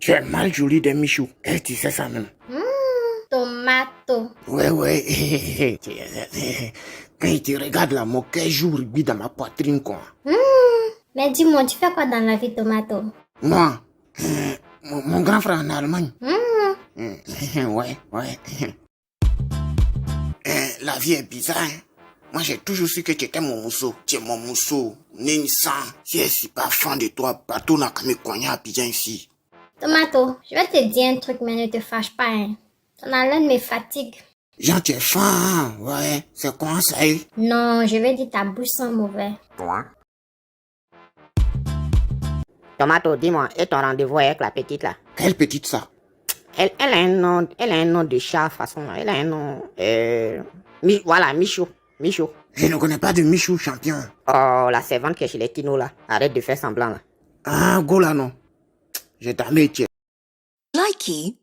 Tu es mal jolie des Michou. Elle disait ça même. Tomato. Ouais. Quand il te regarde là, mon cœur joue rugby dans ma poitrine, quoi. Mais dis-moi, tu fais quoi dans la vie, Tomato? Moi, mon grand frère en Allemagne. Ouais. La vie est bizarre, hein. Moi, j'ai toujours su que tu étais mon mousseau. Tu es mon mousseau. Nénissan. Si je suis pas fan de toi, bateau n'a qu'à me cogner à Abidjan ici. Tomato, je vais te dire un truc, mais ne te fâche pas, hein. Ton haleine me fatigue. Jean, tu es fan, hein? Ouais. C'est quoi ça, hein? Non, je vais dire ta bouche sent mauvais. Toi. Tomato, dis-moi, et ton rendez-vous avec la petite là? Quelle petite ça? Elle a un nom de chat, façon. Elle a un nom. Voilà, Michou. Je ne connais pas de Michou champion. Oh, la servante qui est chez les Tino là. Arrête de faire semblant là. Ah, go là, non. J'ai damé, tiens. Likey